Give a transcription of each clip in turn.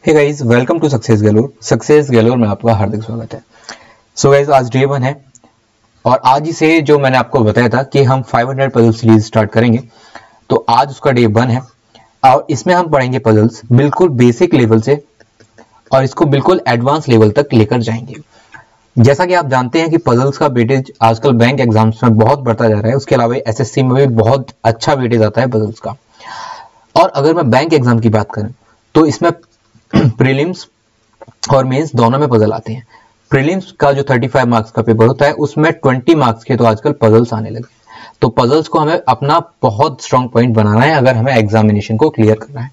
Hey guys, welcome to success galore में आपका हार्दिक स्वागत है। सो गाइस, आज डे 1 है और आज ही से जो मैंने आपको बताया था कि हम 500 पजल सीरीज स्टार्ट करेंगे, तो आज उसका डे 1 है और इसमें हम पढ़ेंगे पजल्स बिल्कुल बेसिक लेवल से और इसको बिल्कुल एडवांस लेवल तक लेकर जाएंगे। जैसा कि आप जानते हैं कि पजल्स का वेटेज आजकल बैंक एग्जाम्स में बहुत बढ़ता जा रहा है, उसके अलावा एसएससी में भी बहुत अच्छा वेटेज आता है पजल्स का। और अगर मैं बैंक एग्जाम की बात करूं तो इसमें प्रीलिम्स और मेंस दोनों में पजल आते हैं। प्रीलिम्स का जो 35 मार्क्स का पेपर होता है उसमें 20 मार्क्स के तो आजकल पजल्स आने लगे। तो पजल्स को हमें अपना बहुत स्ट्रॉन्ग पॉइंट बनाना है अगर हमें एग्जामिनेशन को क्लियर करना है।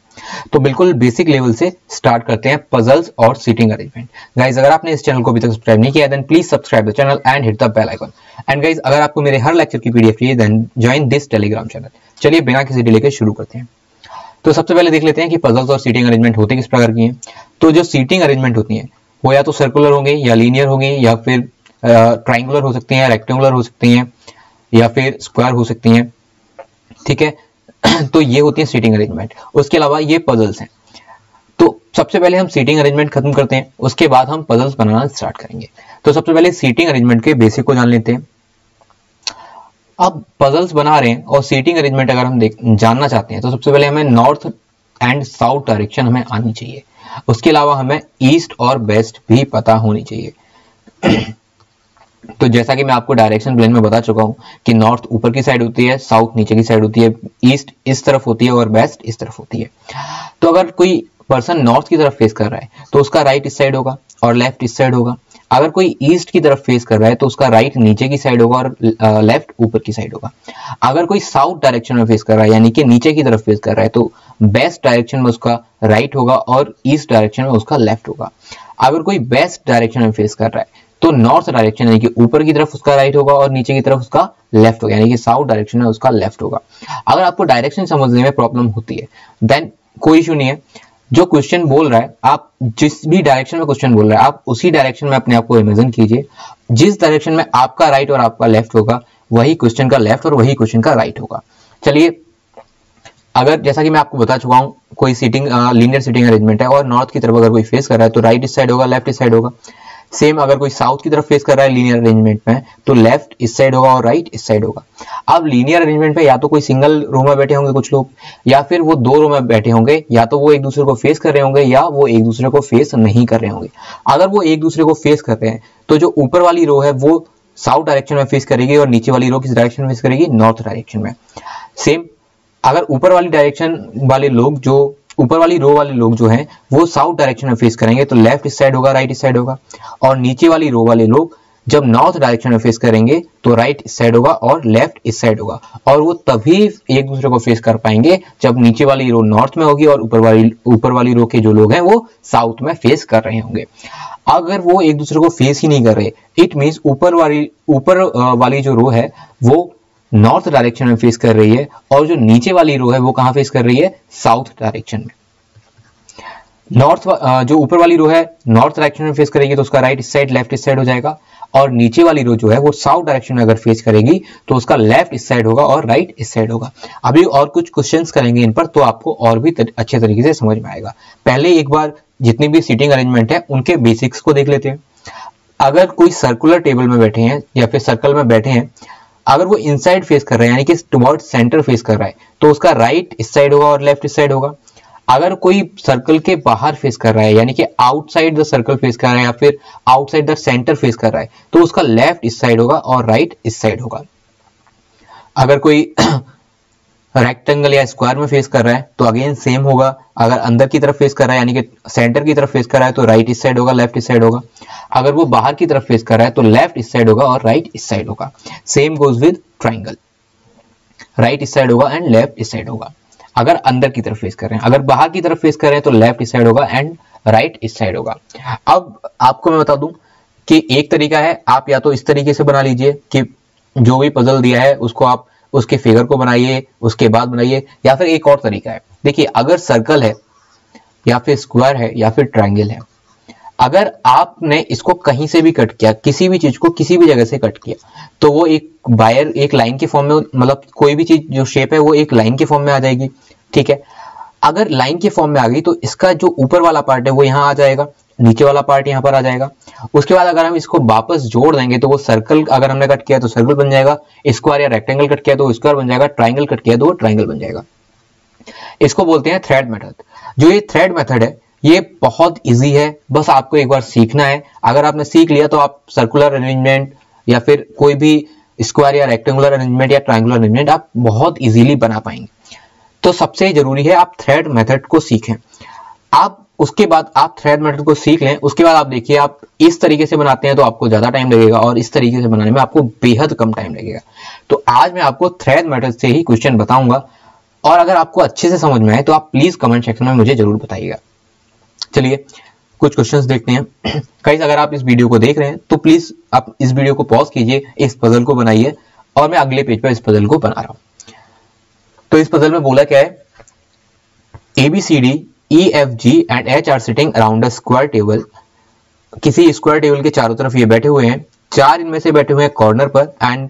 तो बिल्कुल बेसिक लेवल से स्टार्ट करते हैं पजल्स और सीटिंग अरेंजमेंट। गाइज, अगर आपने इस चैनल को अभी तक सब्सक्राइब नहीं किया then please subscribe the channel and hit the bell icon. And guys, अगर आपको मेरे हर लेक्चर की पीडीएफ चाहिए then join this Telegram channel. चलिए बिना किसी डिले के शुरू करते हैं। तो सबसे पहले देख लेते हैं कि पजल्स और सीटिंग अरेंजमेंट होते किस प्रकार की हैं। तो जो सीटिंग अरेंजमेंट होती है वो या तो सर्कुलर होंगे या लीनियर होंगे या फिर ट्राइंगुलर हो सकती हैं, रेक्टेंगुलर हो सकती हैं या फिर स्क्वायर हो सकती हैं। ठीक है तो ये होती है सीटिंग अरेंजमेंट। उसके अलावा ये पजल्स हैं। तो सबसे पहले हम सीटिंग अरेंजमेंट खत्म करते हैं, उसके बाद हम पजल्स बनाना स्टार्ट करेंगे। तो सबसे पहले सीटिंग अरेंजमेंट के बेसिक को जान लेते हैं। अब पजल्स बना रहे हैं और सीटिंग अरेंजमेंट अगर हम जानना चाहते हैं तो सबसे पहले हमें नॉर्थ एंड साउथ डायरेक्शन हमें आनी चाहिए। उसके अलावा हमें ईस्ट और वेस्ट भी पता होनी चाहिए। तो जैसा कि मैं आपको डायरेक्शन प्लेन में बता चुका हूं कि नॉर्थ ऊपर की साइड होती है, साउथ नीचे की साइड होती है, ईस्ट इस तरफ होती है और वेस्ट इस तरफ होती है। तो अगर कोई पर्सन नॉर्थ की तरफ फेस कर रहा है तो उसका राइट इस साइड होगा और लेफ्ट इस साइड होगा। अगर कोई ईस्ट की तरफ फेस कर रहा है तो उसका राइट नीचे की साइड होगा और लेफ्ट ऊपर की साइड होगा। अगर कोई साउथ डायरेक्शन में फेस कर रहा है यानी कि नीचे की तरफ फेस कर रहा है तो वेस्ट डायरेक्शन में उसका राइट होगा और ईस्ट डायरेक्शन में उसका लेफ्ट होगा। अगर कोई वेस्ट डायरेक्शन में फेस कर रहा है तो नॉर्थ डायरेक्शन यानी कि ऊपर की तरफ उसका राइट होगा और नीचे की तरफ उसका लेफ्ट होगा, यानी कि साउथ डायरेक्शन में उसका लेफ्ट होगा। अगर आपको डायरेक्शन समझने में प्रॉब्लम होती है देन कोई इशू नहीं है। जो क्वेश्चन बोल रहा है, आप जिस भी डायरेक्शन में क्वेश्चन बोल रहा है आप उसी डायरेक्शन में अपने आप को इमेजिन कीजिए। जिस डायरेक्शन में आपका राइट और आपका लेफ्ट होगा वही क्वेश्चन का लेफ्ट और वही क्वेश्चन का राइट होगा। चलिए, अगर जैसा कि मैं आपको बता चुका हूं कोई सीटिंग लीनियर सीटिंग अरेंजमेंट है और नॉर्थ की तरफ अगर कोई फेस कर रहा है तो राइट इस साइड होगा, लेफ्ट इस साइड होगा। सेम अगर कोई साउथ की तरफ फेस कर रहा है लीनियर अरेंजमेंट में तो लेफ्ट इस साइड होगा और राइट इस साइड होगा। अब लीनियर अरेंजमेंट में या तो कोई सिंगल रो में बैठे होंगे कुछ लोग या फिर वो दो रो में बैठे होंगे, या तो वो एक दूसरे को फेस कर रहे होंगे या वो एक दूसरे को फेस नहीं कर रहे होंगे। अगर वो एक दूसरे को फेस कर रहे हैं तो जो ऊपर वाली रो है वो साउथ डायरेक्शन में फेस करेगी और नीचे वाली रो किस डायरेक्शन में फेस करेगी, नॉर्थ डायरेक्शन में। सेम अगर ऊपर वाली डायरेक्शन वाले लोग जो ऊपर वाली रो वाले लोग जो हैं वो साउथ डायरेक्शन में फेस करेंगे तो लेफ्ट इस साइड होगा, राइट इस साइड होगा। और नीचे वाली रो वाले लोग जब नॉर्थ डायरेक्शन में फेस करेंगे तो राइट इस साइड होगा और लेफ्ट इस साइड होगा। और वो तभी एक दूसरे को फेस कर पाएंगे जब नीचे वाली रो नॉर्थ में होगी और ऊपर वाली रो के जो लोग हैं वो साउथ में फेस कर रहे होंगे। अगर वो एक दूसरे को फेस ही नहीं कर रहे, इट मीन्स ऊपर वाली जो रो है वो नॉर्थ डायरेक्शन में फेस कर रही है और जो नीचे वाली रो है वो कहां फेस कर रही है, साउथ डायरेक्शन में। नॉर्थ जो ऊपर वाली रो है नॉर्थ डायरेक्शन में फेस करेगी तो उसका राइट इस साइड, लेफ्ट इस साइड हो जाएगा। और नीचे वाली रो जो है वो साउथ डायरेक्शन में अगर फेस करेगी तो उसका लेफ्ट इस साइड होगा और राइट इस साइड होगा। अभी और कुछ क्वेश्चंस करेंगे इन पर तो आपको और भी अच्छे तरीके से समझ में आएगा। पहले एक बार जितनी भी सीटिंग अरेंजमेंट है उनके बेसिक्स को देख लेते हैं। अगर कोई सर्कुलर टेबल में बैठे हैं या फिर सर्कल में बैठे हैं, अगर वो इनसाइड फेस कर रहे हैं यानी कि टुवर्ड सेंटर फेस कर रहा है तो उसका राइट इस साइड होगा और लेफ्ट इस साइड होगा। अगर कोई सर्कल के बाहर फेस कर रहा है यानी कि आउटसाइड द सर्कल फेस कर रहा है या फिर आउटसाइड द सेंटर फेस कर रहा है तो उसका लेफ्ट इस साइड होगा और राइट इस साइड होगा। अगर कोई रेक्टेंगल या स्क्वायर में फेस कर रहा है तो अगेन सेम होगा। अगर अंदर की तरफ फेस कर रहा है यानी कि सेंटर की तरफ फेस कर रहा है तो राइट इस साइड होगा, लेफ्ट इस साइड होगा। अगर वो बाहर की तरफ फेस कर रहा है तो लेफ्ट इस साइड होगा और राइट इस साइड होगा। Same goes with triangle, right इस साइड होगा एंड लेफ्ट इस साइड होगा। अगर अंदर की तरफ फेस कर रहे हैं, अगर बाहर की तरफ फेस कर रहे हैं तो लेफ्ट इस साइड होगा एंड राइट इस साइड होगा। अब आपको मैं बता दूं कि एक तरीका है, आप या तो इस तरीके से बना लीजिए कि जो भी पजल दिया है उसको आप उसके फिगर को बनाइए उसके बाद बनाइए, या फिर एक और तरीका है। देखिए, अगर सर्कल है या फिर स्क्वायर है या फिर ट्रायंगल है, अगर आपने इसको कहीं से भी कट किया, किसी भी चीज को किसी भी जगह से कट किया तो वो एक वायर एक लाइन के फॉर्म में, मतलब कोई भी चीज जो शेप है वो एक लाइन के फॉर्म में आ जाएगी। ठीक है, अगर लाइन के फॉर्म में आ गई तो इसका जो ऊपर वाला पार्ट है वो यहाँ आ जाएगा, नीचे वाला पार्ट यहाँ पर आ जाएगा। उसके बाद अगर हम इसको वापस जोड़ देंगे तो वो सर्कल, अगर हमने कट किया तो सर्कल बन जाएगा, स्क्वायर या रेक्टेंगल कट किया तो स्क्वायर बन जाएगा, ट्राइंगल कट किया तो वो ट्राइंगल बन जाएगा। इसको बोलते हैं थ्रेड मेथड। जो ये थ्रेड मेथड है ये बहुत इजी है, बस आपको एक बार सीखना है। अगर आपने सीख लिया तो आप सर्कुलर अरेंजमेंट या फिर कोई भी स्क्वायर या रेक्टेंगुलर अरेंजमेंट या ट्राइंगुलर अरेंजमेंट आप बहुत इजीली बना पाएंगे। तो सबसे जरूरी है आप थ्रेड मेथड को सीखें। आप उसके बाद आप थ्रेड मेथड को सीख लें, उसके बाद आप देखिए आप इस तरीके से बनाते हैं तो आपको ज्यादा टाइम लगेगा और इस तरीके से बनाने में आपको बेहद कम टाइम लगेगा। तो आज मैं आपको थ्रेड मेथड से ही क्वेश्चन बताऊंगा और अगर आपको अच्छे से समझ में आए तो आप प्लीज कमेंट सेक्शन में मुझे जरूर बताइएगा। चलिए कुछ क्वेश्चंस देखते हैं। गाइस अगर आप इस वीडियो को देख रहे हैं तो प्लीज आप इस वीडियो को पॉज कीजिए, इस पजल को बनाइए और मैं अगले पेज पर इस पजल को बना रहा हूं। तो इस पजल में बोला क्या है, ABCD EFG and H are sitting around a square table. किसी स्क्वायर टेबल के चारों तरफ ये बैठे हुए हैं, 4 इनमें से बैठे हुए हैं कॉर्नर पर and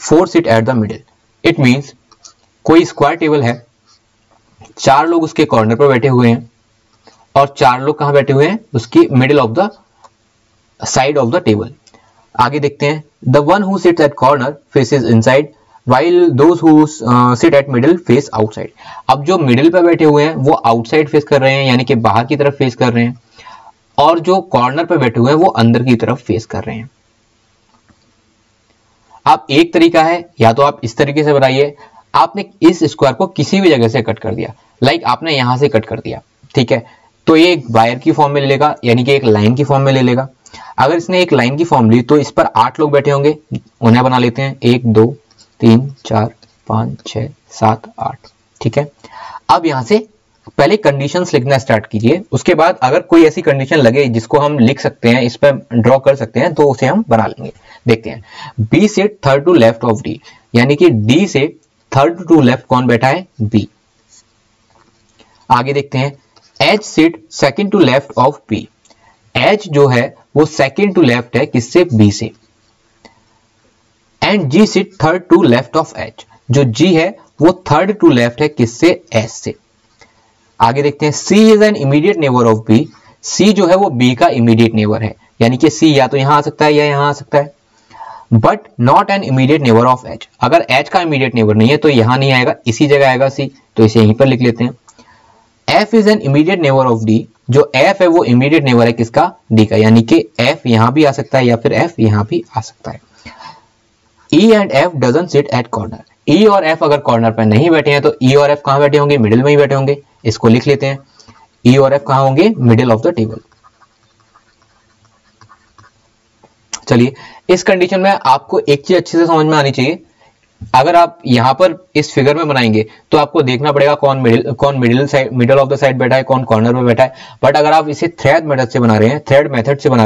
4 sit at the middle. It means कोई स्क्वायर टेबल है, 4 लोग उसके कॉर्नर पर बैठे हुए हैं और 4 लोग कहां बैठे हुए हैं, उसकी middle of the side of the table. आगे देखते हैं, the one who sits eight corner faces inside while those who sit at middle face outside। अब जो मिडिल पे बैठे हुए हैं वो आउटसाइड फेस कर रहे हैं, यानी कि बाहर की तरफ फेस कर रहे हैं, और जो कॉर्नर पे बैठे हुए हैं वो अंदर की तरफ फेस कर रहे हैं। आप एक तरीका है, या तो आप इस तरीके से बनाइए, आपने इस स्क्वायर को किसी भी जगह से कट कर दिया, लाइक आपने यहां से कट कर दिया, ठीक है, तो ये एक वायर की फॉर्म में ले लेगा, यानी कि एक लाइन की फॉर्म में ले लेगा। अगर इसने एक लाइन की फॉर्म ली तो इस पर 8 लोग बैठे होंगे, उन्हें बना लेते हैं 1 2 3 4 5 6 7 8, ठीक है। अब यहां से पहले कंडीशंस लिखना स्टार्ट कीजिए, उसके बाद अगर कोई ऐसी कंडीशन लगे जिसको हम लिख सकते हैं, इस पर ड्रॉ कर सकते हैं, तो उसे हम बना लेंगे। देखते हैं, बी से third to left of D, यानी कि डी से थर्ड टू लेफ्ट कौन बैठा है, बी। आगे देखते हैं, H sit second to left of B. H जो है वो सेकंड टू लेफ्ट है किससे, बी से। And G sit third to left of H, जो जी है वो थर्ड टू लेफ्ट है किससे, एच से। आगे देखते हैं, C is an immediate neighbour of B. C जो है वो बी का इमीडिएट नेबर है, यानी कि सी या तो यहां आ सकता है या यहां आ सकता है, but not an immediate neighbour of H. अगर एच का इमीडिएट नेबर नहीं है तो यहां नहीं आएगा, इसी जगह आएगा सी, तो इसे यहीं पर लिख लेते हैं। F is an immediate neighbour of D. जो एफ है वो इमीडिएट नेबर है किसका, डी का, यानी कि एफ यहां भी आ सकता है या फिर एफ यहां भी आ सकता है। E and F doesn't sit at corner. E और F अगर कॉर्नर पर नहीं बैठे हैं तो E और F कहां बैठे होंगे, मिडिल में ही बैठे होंगे। इसको लिख लेते हैं, E और F कहां होंगे, मिडिल ऑफ द टेबल। चलिए, इस कंडीशन में आपको एक चीज अच्छे से समझ में आनी चाहिए। अगर आप यहां पर इस फिगर में बनाएंगे तो आपको देखना पड़ेगा कौन मिडिल ऑफ द साइड बैठा है, कौन कॉर्नर में बैठा है। बट अगर आप इसे थ्रेड मेथड से बना रहे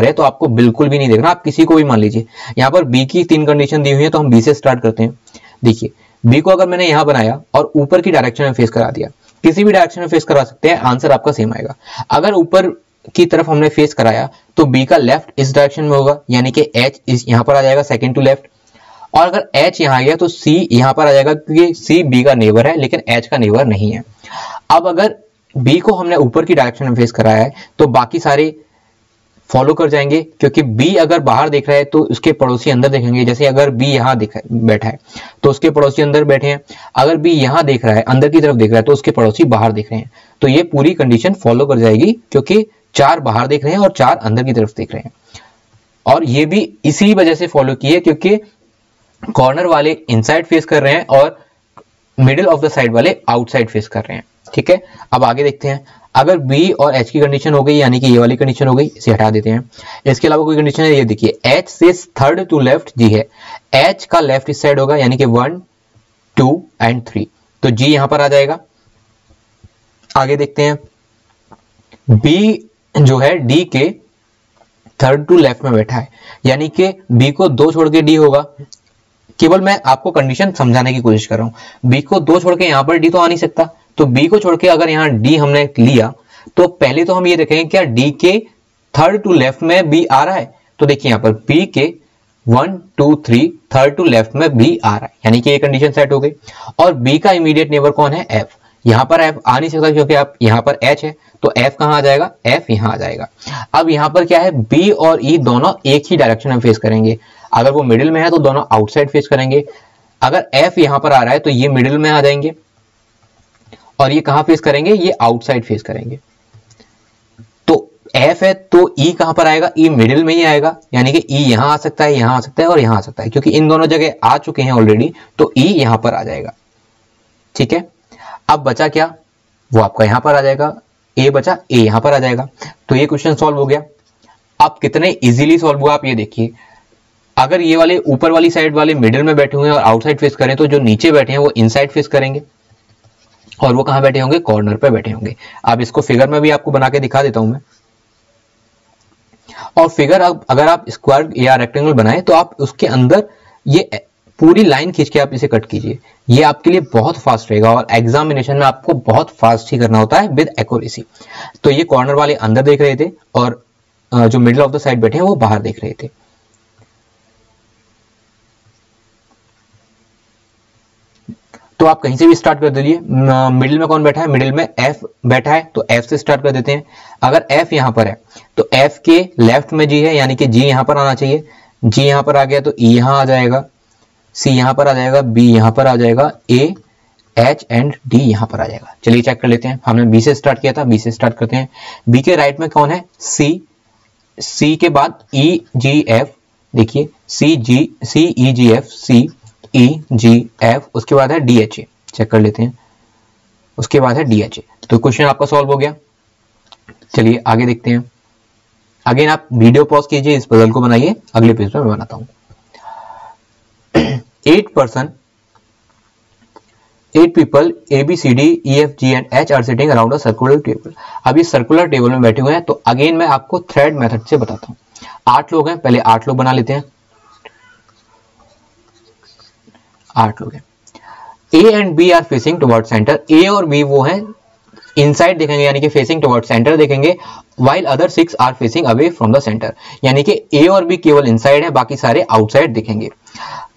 हैं तो आपको बिल्कुल भी नहीं देखना। आप किसी को भी मान लीजिए, यहाँ पर बी की 3 कंडीशन दी हुई है, तो हम बी से स्टार्ट करते हैं। देखिए, बी को अगर मैंने यहां बनाया और ऊपर की डायरेक्शन में फेस करा दिया, किसी भी डायरेक्शन में फेस करा सकते हैं, आंसर आपका सेम आएगा। अगर ऊपर की तरफ हमने फेस कराया तो बी का लेफ्ट इस डायरेक्शन में होगा, यानी कि एच यहां पर आ जाएगा सेकंड टू लेफ्ट, और अगर H यहां आ गया तो C यहां पर आ जाएगा, क्योंकि C B का नेबर है लेकिन H का नेबर नहीं है। अब अगर B को हमने ऊपर की डायरेक्शन में फेस कराया है तो बाकी सारे फॉलो कर जाएंगे, क्योंकि B अगर बाहर देख रहा है तो उसके पड़ोसी अंदर देखेंगे। जैसे अगर B यहां बैठा है तो उसके पड़ोसी अंदर बैठे हैं, अगर B यहां देख रहा है, अंदर की तरफ देख रहा है, तो उसके पड़ोसी बाहर देख रहे हैं। तो ये पूरी कंडीशन फॉलो कर जाएगी, क्योंकि 4 बाहर देख रहे हैं और 4 अंदर की तरफ देख रहे हैं। और ये भी इसी वजह से फॉलो की है क्योंकि कॉर्नर वाले इनसाइड फेस कर रहे हैं और मिडिल ऑफ द साइड वाले आउटसाइड फेस कर रहे हैं, ठीक है। अब आगे देखते हैं, अगर B और H की कंडीशन हो गई, यानी कि ये वाली कंडीशन हो गई, इसे हटा देते हैं। इसके अलावा कोई कंडीशन है, ये देखिए, H से थर्ड टू लेफ्ट G है, H का लेफ्ट इस साइड होगा, यानी कि 1 2 एंड 3, तो G यहां पर आ जाएगा। आगे देखते हैं, B जो है D के थर्ड टू लेफ्ट में बैठा है, यानी कि B को 2 छोड़ के D होगा। केवल मैं आपको कंडीशन समझाने की कोशिश कर रहा हूं। B को 2 छोड़ के यहां पर D तो आ नहीं सकता, तो B को छोड़ के अगर यहां D हमने लिया तो पहले तो हम ये देखेंगे क्या D के थर्ड टू लेफ्ट में B आ रहा है। तो देखिए यहां पर B के 1 2 3 थर्ड टू लेफ्ट में B आ रहा है, यानी कि ये कंडीशन सेट हो गई। और B का इमीडिएट नेबर कौन है, F, यहाँ पर F आ नहीं सकता क्योंकि आप यहाँ पर H है, तो F कहाँ आ जाएगा, F यहाँ आ जाएगा। अब यहाँ पर क्या है, B और E दोनों एक ही डायरेक्शन में फेस करेंगे। अगर वो मिडिल में है तो दोनों आउटसाइड फेस करेंगे। अगर F यहाँ पर आ रहा है तो ये मिडिल में आ जाएंगे और ये कहाँ फेस करेंगे, ये आउटसाइड फेस करेंगे। तो F है तो E कहाँ पर आएगा, E मिडिल में ही आएगा, यानी कि E यहाँ आ सकता है, यहाँ आ सकता है और यहाँ आ सकता है। क्योंकि इन दोनों जगह आ चुके हैं ऑलरेडी, तो E यहाँ पर आ जाएगा। ठीक है, अब बचा क्या, वो आपका यहाँ पर आ जाएगा, A बचा, A यहाँ पर आ जाएगा। तो ये क्वेश्चन सॉल्व हो गया। अब कितने इजीली सॉल्व हुआ आप ये देखिए। अगर ये वाले ऊपर वाली साइड वाले मिडिल में बैठे हुए हैं और आउटसाइड फेस करें, तो जो नीचे बैठे हैं वो इनसाइड फेस करेंगे और वो कहां बैठे होंगे, कॉर्नर पे बैठे होंगे। अब इसको फिगर में भी आपको बना के दिखा देता हूं मैं। और फिगर अगर आप स्क्वायर या रेक्टेंगल बनाए तो आप उसके अंदर ये पूरी लाइन खींच के आप इसे कट कीजिए। ये आपके लिए बहुत फास्ट रहेगा और एग्जामिनेशन में आपको बहुत फास्ट ही करना होता है विद एक्यूरेसी। तो ये कॉर्नर वाले अंदर देख रहे थे और जो मिडिल ऑफ द साइड बैठे हैं वो बाहर देख रहे थे। तो आप कहीं से भी स्टार्ट कर दीजिए। मिडिल में कौन बैठा है, मिडिल में F बैठा है, तो F से स्टार्ट कर देते हैं। अगर F यहां पर है तो F के लेफ्ट में G है, यानी कि G यहां पर आना चाहिए। G यहां पर आ गया तो E यहां आ जाएगा, C यहां पर आ जाएगा, B यहां पर आ जाएगा, A H एंड D यहां पर आ जाएगा। चलिए चेक कर लेते हैं। हमने B से स्टार्ट किया था, B से स्टार्ट करते हैं। B के राइट में कौन है, C के बाद E G F, देखिए C E G F, C E G F, उसके बाद है DHA, चेक कर लेते हैं। उसके बाद है DHA। तो क्वेश्चन आपका सॉल्व हो गया। चलिए आगे देखते हैं। अगेन आप वीडियो पॉज कीजिए, इस पजल को बनाइए, अगले पेज में मैं बनाता हूं। 8 people A B C D E F G and H are sitting around a circular table। अब ये सर्कुलर टेबल में बैठे हुए हैं। तो अगेन मैं आपको थ्रेड मेथड से बताता हूँ। 8 लोग हैं, पहले 8 लोग बना लेते हैं। 8 लोग हैं। A and B are facing toward centre. A और B वो हैं इनसाइड देखेंगे, यानी कि फेसिंग टुवर्ड सेंटर देखेंगे, while other 6 are facing away from the centre. यानी कि A और B केवल इनसाइड है, बाकी सारे आउटसाइड दिखेंगे।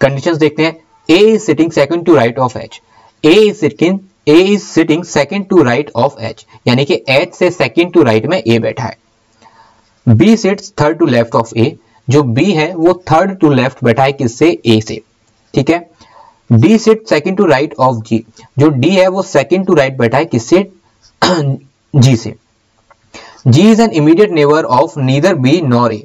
कंडीशंस देखते हैं। A is sitting second to right of H। A is sitting second to right of H, यानी कि H से second to right में A बैठा है। B sits third to left of A। जो B है वो third to left बैठा है किससे, A से। ठीक है। D sits second to right of G। जो D है वो second to right बैठा है किससे, G से। G is an immediate neighbor of neither B nor A।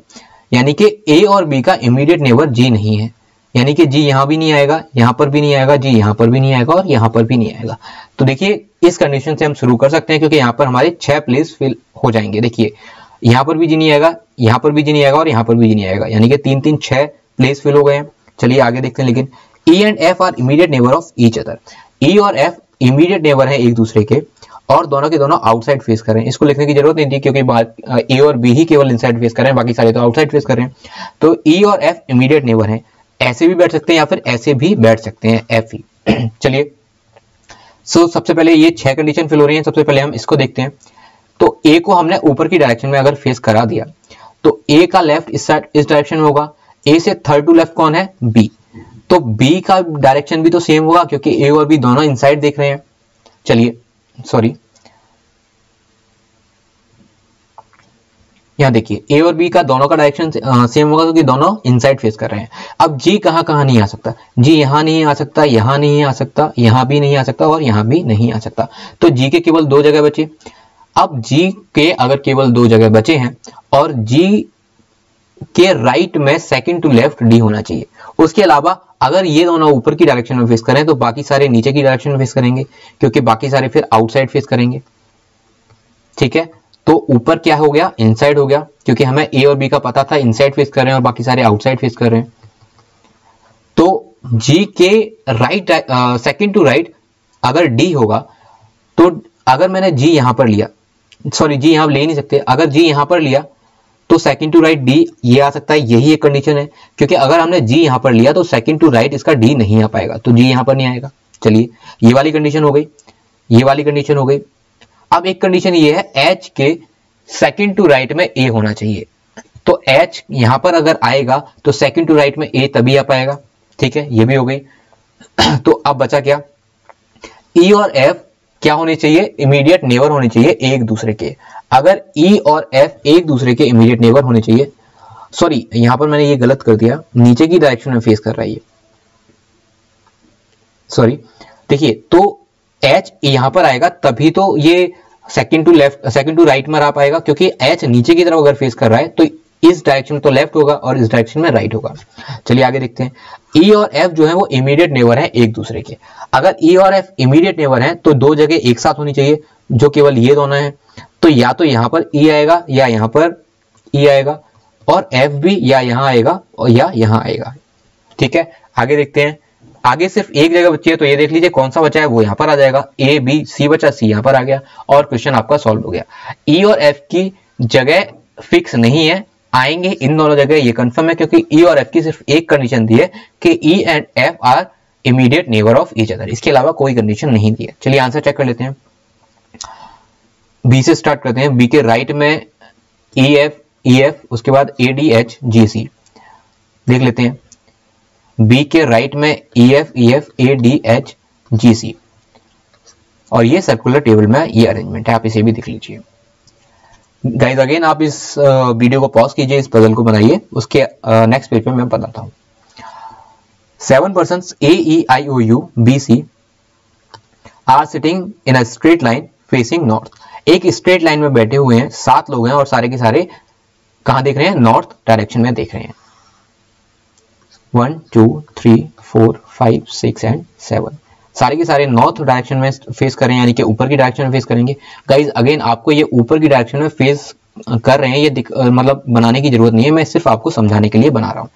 यानी कि A और B का immediate neighbor G नहीं है, यानी कि G यहां भी नहीं आएगा, यहां पर भी नहीं आएगा, G यहां पर भी नहीं आएगा और यहां पर भी नहीं आएगा। तो देखिए इस कंडीशन से हम शुरू कर सकते हैं, क्योंकि यहां पर हमारे 6 प्लेस फिल हो जाएंगे। देखिए यहां पर भी G नहीं आएगा, यहां पर भी G नहीं आएगा और यहां पर भी G नहीं आएगा, यानी कि 3 6 प्लेस फिल हो गए हैं। चलिए आगे देखते हैं। लेकिन E and F are immediate neighbour of each other. E और F इमीडिएट नेबर है एक दूसरे के और दोनों के दोनों आउटसाइड फेस कर रहे हैं। इसको लिखने की जरूरत नहीं थी, क्योंकि A और B ही केवल इनसाइड फेस कर रहे हैं, बाकी सारे तो आउटसाइड फेस कर रहे हैं। तो E और F इमीडिएट नेबर हैं। ऐसे भी बैठ सकते हैं या फिर ऐसे भी बैठ सकते हैं, F ही। चलिए सबसे पहले ये 6 कंडीशन फिल हो रही हैं। सबसे पहले हम इसको देखते हैं। तो A को हमने ऊपर की डायरेक्शन में अगर फेस करा दिया तो A का लेफ्ट इस डायरेक्शन में होगा। A से थर्ड टू लेफ्ट कौन है, B। तो B का डायरेक्शन भी तो सेम होगा, क्योंकि A और B दोनों इनसाइड देख रहे हैं। चलिए सॉरी, यहां देखिए A और B का दोनों का डायरेक्शन सेम होगा, क्योंकि दोनों इनसाइड फेस कर रहे हैं। अब G कहां कहां नहीं आ सकता, G यहां नहीं आ सकता, यहां नहीं आ सकता, यहां भी नहीं आ सकता और यहां भी नहीं आ सकता। तो G के केवल 2 जगह बचे। अब G के अगर केवल 2 जगह बचे हैं और G के राइट में सेकंड टू लेफ्ट D होना चाहिए। उसके अलावा अगर ये दोनों ऊपर की डायरेक्शन में फेस करें तो बाकी सारे नीचे की डायरेक्शन में फेस करेंगे, क्योंकि बाकी सारे फिर आउटसाइड फेस करेंगे। ठीक है, तो ऊपर क्या हो गया, इनसाइड हो गया, क्योंकि हमें A और B का पता था इनसाइड फेस कर रहे हैं और बाकी सारे आउटसाइड फेस कर रहे हैं। तो G के राइट सेकंड टू राइट अगर D होगा, तो अगर मैंने G यहां पर लिया, सॉरी G यहां ले नहीं सकते, अगर G यहां पर लिया तो सेकंड टू राइट D ये आ सकता है। यही एक कंडीशन है, क्योंकि अगर हमने G यहां पर लिया तो सेकंड टू राइट इसका D नहीं आ पाएगा, तो G यहां पर नहीं आएगा। चलिए ये वाली कंडीशन हो गई, ये वाली कंडीशन हो गई। अब एक कंडीशन ये है H के सेकंड टू राइट में A होना चाहिए। तो H यहां पर अगर आएगा तो सेकंड टू राइट में A तभी आ पाएगा। ठीक है, ये भी हो गई। तो अब बचा क्या, E और F क्या होने चाहिए, इमीडिएट नेबर होने चाहिए एक दूसरे के। अगर ई और एफ एक दूसरे के इमीडिएट नेबर होने चाहिए, सॉरी यहां पर मैंने ये गलत कर दिया, नीचे की डायरेक्शन में फेस कर रहा है ये, सॉरी। देखिए तो एच यहां पर आएगा तभी तो ये second to left, second to right में आ पाएगा, क्योंकि एच नीचे की तरफ अगर फेस कर रहा है तो इस डायरेक्शन में तो लेफ्ट होगा और इस डायरेक्शन में राइट होगा। चलिए आगे देखते हैं। ई और एफ जो है वो इमीडिएट नेबर है एक दूसरे के। अगर ई और एफ इमीडिएट नेबर हैं तो दो जगह एक साथ होनी चाहिए जो केवल ये दोनों है, तो या तो यहां पर ई आएगा या यहां पर ई आएगा, और एफ भी या यहां आएगा और या यहां आएगा। ठीक है, आगे देखते हैं। आगे सिर्फ एक जगह बची है तो ये देख लीजिए कौन सा बचा है, वो यहां पर आ जाएगा, ए बी सी बचा, सी यहां पर आ गया और क्वेश्चन आपका सॉल्व हो गया। ई और एफ की जगह फिक्स नहीं है, आएंगे इन दोनों जगह, ये कंफर्म है, क्योंकि ई और एफ की सिर्फ एक कंडीशन दी है कि E and F R immediate neighbour of each other, इसके अलावा कोई कंडीशन नहीं दी है। चलिए आंसर चेक कर लेते हैं। बी से स्टार्ट करते हैं। बी के राइट में ई एफ, उसके बाद ए डी एच जी सी, देख लेते हैं। बी के राइट में E F A D H G C, और ये सर्कुलर टेबल में ये अरेंजमेंट है, आप इसे भी देख लीजिए। गाइस अगेन आप इस वीडियो को पॉज कीजिए, इस पजल को बनाइए, उसके नेक्स्ट पेज पे मैं बताता हूं। 7 persons A, E, I, O, U, B, C are sitting in a straight line facing north. एक स्ट्रेट लाइन में बैठे हुए हैं, 7 लोग हैं और सारे के सारे कहां देख रहे हैं, नॉर्थ डायरेक्शन में देख रहे हैं। 1 2 3 4 5 6 एंड 7, सारे के सारे नॉर्थ डायरेक्शन में फेस कर रहे हैं, यानी कि ऊपर की डायरेक्शन में फेस करेंगे। गाइज अगेन आपको ये ऊपर की डायरेक्शन में फेस कर रहे हैं, ये मतलब बनाने की जरूरत नहीं है, मैं सिर्फ आपको समझाने के लिए बना रहा हूं।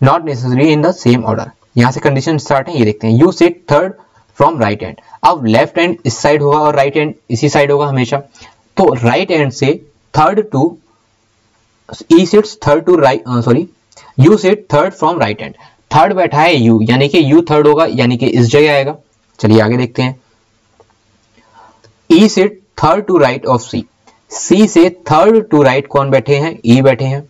Not necessary in the same order, यहां से कंडीशन स्टार्ट है, ये देखते हैं। U sit third from right hand, अब लेफ्ट हैंड इस साइड होगा और राइट हैंड इसी साइड होगा हमेशा, तो राइट हैंड से third to E sits third to right, sorry U sit third from right hand, third बैठा है यू, यानी कि यू थर्ड होगा, यानी कि इस जगह आएगा। चलिए आगे देखते हैं। E sit third to right of C, C से थर्ड टू राइट कौन बैठे हैं, ई बैठे हैं।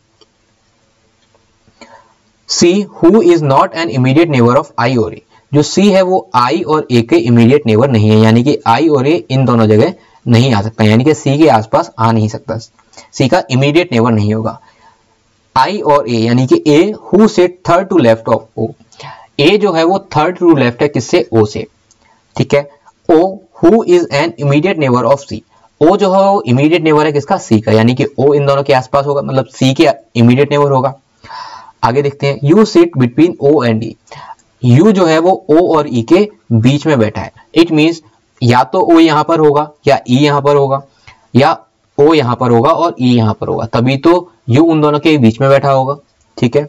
C who is not an immediate neighbour of I और ए, जो सी है वो आई और ए के इमीडिएट नेबर नहीं है, यानी कि आई और ए इन दोनों जगह नहीं आ सकता, यानी कि सी के आसपास आ नहीं सकता, सी का इमीडिएट नेबर नहीं होगा। आई और ए यानी कि A who sit third to left of O, A जो है वो थर्ड टू लेफ्ट है किससे, ओ से। ठीक है, O who is an immediate neighbour of C, O जो है वो इमीडिएट नेबर है किसका, सी का, यानी कि ओ इन दोनों के आसपास होगा, मतलब सी के इमीडिएट नेबर होगा। आगे देखते हैं। U sit between O and E, U जो है वो ओ और ई के बीच में बैठा है, इट मींस या तो ओ यहां पर होगा या ई यहां पर होगा, या ओ यहां पर होगा और ई यहां पर होगा, तभी तो यू उन दोनों के बीच में बैठा होगा। ठीक है,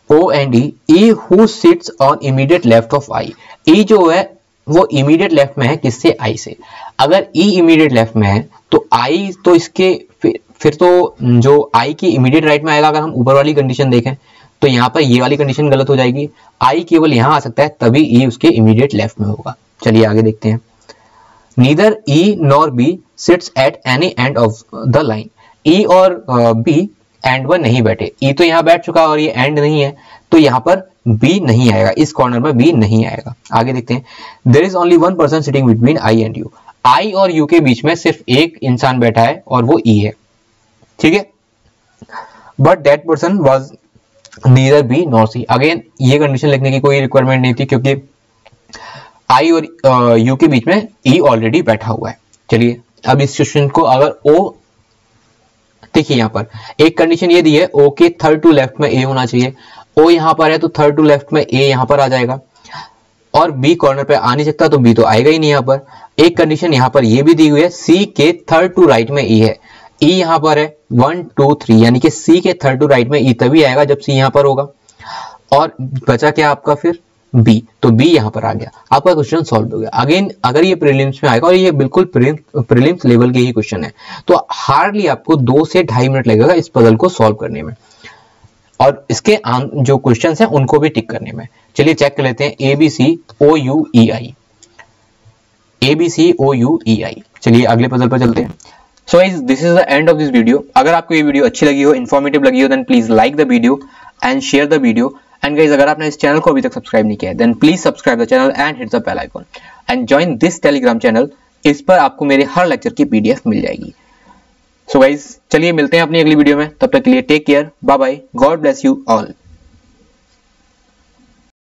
O and E who sits on immediate left of I, E जो है वो इमीडिएट लेफ्ट में है किससे, आई से। अगर ई इमीडिएट लेफ्ट में है तो आई तो इसके फिर तो जो आई की इमीडिएट राइट में आएगा। अगर हम ऊपर वाली कंडीशन देखें तो यहाँ पर ये वाली कंडीशन गलत हो जाएगी, आई केवल यहां आ सकता है तभी ई उसके इमीडिएट लेफ्ट में होगा। चलिए आगे देखते हैं। Neither E nor B sits at any end of the line, E और बी एंड पर नहीं बैठे, ई तो यहां बैठ चुका और ये एंड नहीं है, तो यहां पर बी नहीं आएगा, इस कॉर्नर में बी नहीं आएगा। आगे देखते हैं। There is only one person sitting between I and U, I और यू के बीच में सिर्फ एक इंसान बैठा है और वो ई है। ठीक है, but that person was neither B nor C, again ये कंडीशन लिखने की कोई रिक्वायरमेंट नहीं थी क्योंकि आई और यू के बीच में ई ऑलरेडी बैठा हुआ है। चलिए अब इस क्वेश्चन को अगर ओ, देखिए यहां पर एक कंडीशन ये दी है, ओ के थर्ड टू लेफ्ट में ए होना चाहिए, ओ यहां पर है तो थर्ड टू लेफ्ट में ए यहां पर आ जाएगा, और बी कॉर्नर पे आ नहीं सकता तो बी तो आएगा ही नहीं यहां पर। एक कंडीशन यहां पर ये भी दी हुई है, सी के थर्ड टू राइट में ई है, ई यहां पर है 1 2 3, यानी कि सी के थर्ड टू राइट में ई तभी आएगा जब सी यहां पर होगा, और बचा क्या आपका फिर बी, तो बी यहां पर आ गया, आपका क्वेश्चन सॉल्व हो गया। अगेन अगर ये प्रीलिम्स में आएगा और ये बिल्कुल प्रीलिम्स लेवल के ही क्वेश्चन है तो हार्डली आपको 2 से 2.5 मिनट लगेगा इस पजल को सॉल्व करने में और इसके जो क्वेश्चन हैं उनको भी टिक करने में। चलिए चेक कर लेते हैं। A B C O U E I, A B C O U E I. चलिए अगले पजल पर चलते हैं। So guys this is the end of this video. अगर आपको ये वीडियो अच्छी लगी हो, इन्फॉर्मेटिव लगी हो, then please like the video and share the video. And guys अगर आपने इस चैनल को अभी तक सब्सक्राइब नहीं किया है then please subscribe the channel and hit the bell icon and join this Telegram channel. इस पर आपको मेरे हर लेक्चर की PDF मिल जाएगी। सो गाइज चलिए मिलते हैं अपनी अगली वीडियो में, तब तक के लिए take care, bye bye, God bless you all.